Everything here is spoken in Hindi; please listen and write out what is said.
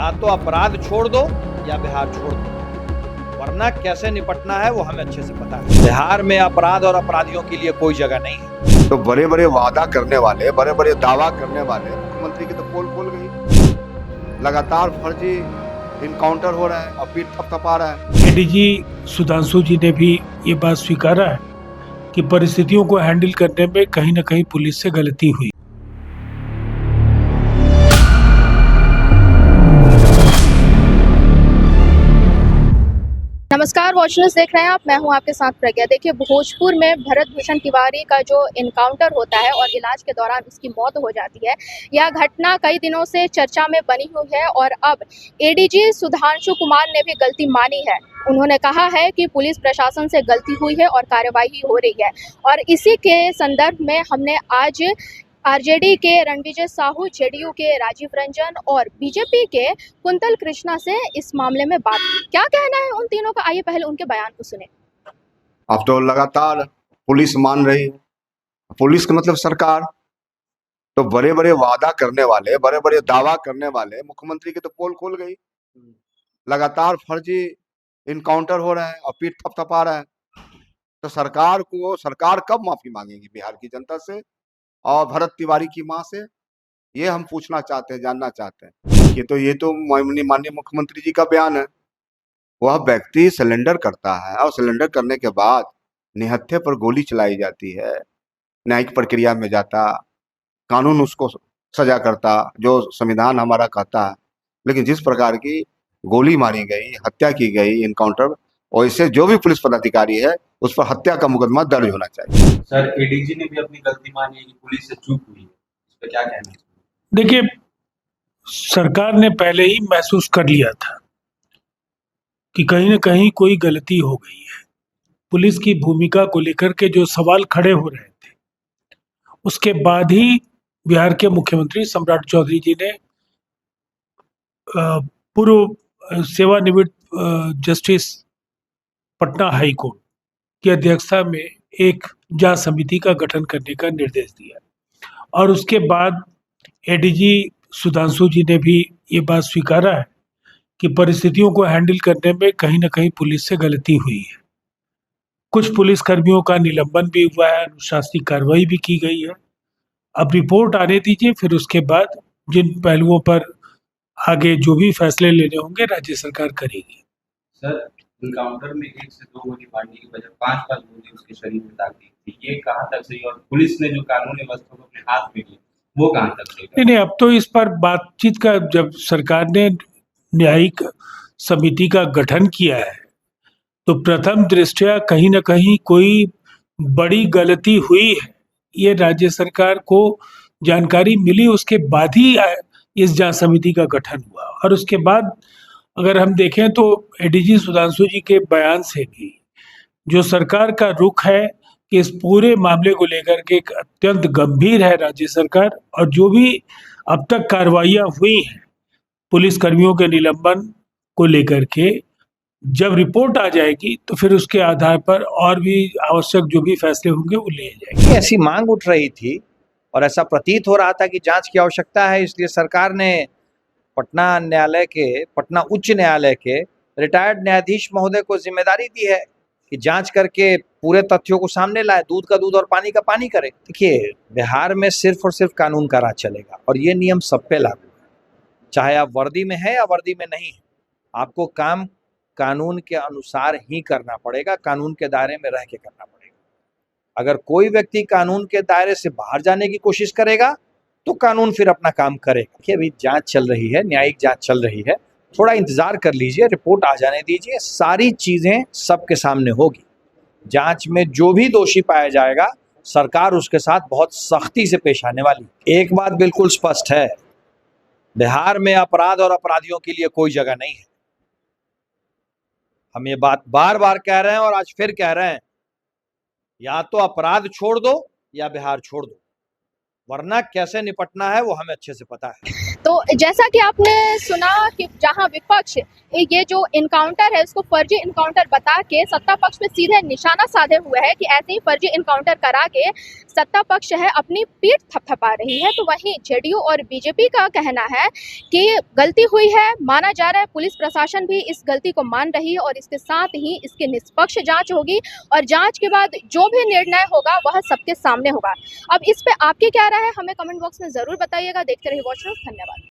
या तो अपराध छोड़ दो या बिहार छोड़ दो, वरना कैसे निपटना है वो हमें अच्छे से पता है। बिहार में अपराध और अपराधियों के लिए कोई जगह नहीं है। तो बड़े बड़े वादा करने वाले, बड़े बड़े दावा करने वाले मुख्यमंत्री की तो पोल खोल गई। लगातार फर्जी इनकाउंटर हो रहा है और पीठ थपथपा रहा है। एडीजी सुधांशु जी ने भी ये बात स्वीकारा है कि परिस्थितियों को हैंडल करने में कहीं न कहीं पुलिस से गलती हुई। नमस्कार, वॉच न्यूज़ देख रहे हैं आप। मैं हूं आपके साथ प्रज्ञा। देखिए, भोजपुर में भरत भूषण तिवारी का जो इनकाउंटर होता है और इलाज के दौरान उसकी मौत हो जाती है, यह घटना कई दिनों से चर्चा में बनी हुई है और अब एडीजी सुधांशु कुमार ने भी गलती मानी है। उन्होंने कहा है कि पुलिस प्रशासन से गलती हुई है और कार्रवाई हो रही है, और इसी के संदर्भ में हमने आज आरजेडी के रणविजय साहू, जेडीयू के राजीव रंजन और बीजेपी के कुंतल कृष्णा से इस मामले में बात की। क्या कहना है उन तीनों का, आइए पहले उनके बयान को सुने। अब तो लगातार पुलिस मान रही है, पुलिस का मतलब सरकार। तो बड़े बड़े वादा करने वाले, बड़े बड़े दावा करने वाले मुख्यमंत्री की तो पोल खोल गई। लगातार फर्जी इनकाउंटर हो रहा है और पीठ थपथपा रहा है। तो सरकार कब माफी मांगेगी बिहार की जनता से और भरत तिवारी की मां से? ये हम पूछना चाहते हैं, जानना चाहते हैं। ये तो माननीय मुख्यमंत्री जी का बयान है। वह व्यक्ति सिलेंडर करता है और सिलेंडर करने के बाद निहत्थे पर गोली चलाई जाती है, न्यायिक प्रक्रिया में जाता, कानून उसको सजा करता, जो संविधान हमारा कहता है। लेकिन जिस प्रकार की गोली मारी गई, हत्या की गई, इनकाउंटर, वैसे जो भी पुलिस पदाधिकारी है उस पर हत्या का मुकदमा दर्ज होना चाहिए। सर, एडीजी ने भी अपनी गलती मानी है कि पुलिस से चूक हुई है, इस पर क्या कहना है? देखिए, सरकार ने पहले ही महसूस कर लिया था कि कहीं न कहीं कोई गलती हो गई है। पुलिस की भूमिका को लेकर के जो सवाल खड़े हो रहे थे, उसके बाद ही बिहार के मुख्यमंत्री सम्राट चौधरी जी ने पूर्व सेवानिवृत्त जस्टिस पटना हाई कोर्ट की अध्यक्षता में एक जांच समिति का गठन करने का निर्देश दिया, और उसके बाद एडीजी सुधांशु जी ने भी ये बात स्वीकारा है कि परिस्थितियों को हैंडल करने में कहीं न कहीं पुलिस से गलती हुई है। कुछ पुलिस कर्मियों का निलंबन भी हुआ है, अनुशासनिक कार्रवाई भी की गई है। अब रिपोर्ट आने दीजिए, फिर उसके बाद जिन पहलुओं पर आगे जो भी फैसले लेने होंगे राज्य सरकार करेगी। सर, इनकाउंटर में 1 से 2 गोली मारने की वजह 5 गोली उसके शरीर में दाग दी थी, ये कहाँ तक सही? और पुलिस ने जो कानूनी व्यवस्था को अपने हाथ में लिया, वो कहाँ तक सही? नहीं, अब तो इस पर बातचीत का, जब सरकार ने न्यायिक समिति का गठन किया है तो प्रथम दृष्टया कहीं न कहीं कोई बड़ी गलती हुई है, ये राज्य सरकार को जानकारी मिली, उसके बाद ही इस जांच समिति का गठन हुआ। और उसके बाद अगर हम देखें तो एडीजी सुधांशु जी के बयान से भी जो सरकार का रुख है कि इस पूरे मामले को लेकर के एक अत्यंत गंभीर है राज्य सरकार, और जो भी अब तक कार्रवाइयां हुई हैं पुलिस कर्मियों के निलंबन को लेकर के, जब रिपोर्ट आ जाएगी तो फिर उसके आधार पर और भी आवश्यक जो भी फैसले होंगे वो लिए जाएंगे। ऐसी मांग उठ रही थी और ऐसा प्रतीत हो रहा था कि जांच की आवश्यकता है, इसलिए सरकार ने पटना उच्च न्यायालय के रिटायर्ड न्यायाधीश महोदय को जिम्मेदारी दी है कि जांच करके पूरे तथ्यों को सामने लाए, दूध का दूध और पानी का पानी करे। देखिए, बिहार में सिर्फ और सिर्फ कानून का राज चलेगा और ये नियम सब पे लागू है, चाहे आप वर्दी में है या वर्दी में नहीं है। आपको काम कानून के अनुसार ही करना पड़ेगा, कानून के दायरे में रह के करना पड़ेगा। अगर कोई व्यक्ति कानून के दायरे से बाहर जाने की कोशिश करेगा तो कानून फिर अपना काम करेगा। देखिए, अभी जांच चल रही है, न्यायिक जांच चल रही है, थोड़ा इंतजार कर लीजिए, रिपोर्ट आ जाने दीजिए, सारी चीजें सबके सामने होगी। जांच में जो भी दोषी पाया जाएगा सरकार उसके साथ बहुत सख्ती से पेश आने वाली। एक बात बिल्कुल स्पष्ट है, बिहार में अपराध और अपराधियों के लिए कोई जगह नहीं है। हम ये बात बार बार कह रहे हैं और आज फिर कह रहे हैं, या तो अपराध छोड़ दो या बिहार छोड़ दो, वरना कैसे निपटना है वो हमें अच्छे से पता है। तो जैसा कि आपने सुना कि जहां विपक्ष ये जो इनकाउंटर है उसको फर्जी इनकाउंटर बता के सत्ता पक्ष पे सीधे निशाना साधे हुए है कि ऐसे ही फर्जी इनकाउंटर करा के सत्ता पक्ष है अपनी पीठ थपथपा रही है। तो वहीं जेडीयू और बीजेपी का कहना है कि गलती हुई है, माना जा रहा है, पुलिस प्रशासन भी इस गलती को मान रही है और इसके साथ ही इसकी निष्पक्ष जांच होगी और जांच के बाद जो भी निर्णय होगा वह सबके सामने होगा। अब इस पे आपकी क्या राय है हमें कमेंट बॉक्स में जरूर बताइएगा। देखते रहिए वॉच न्यूज़। धन्यवाद।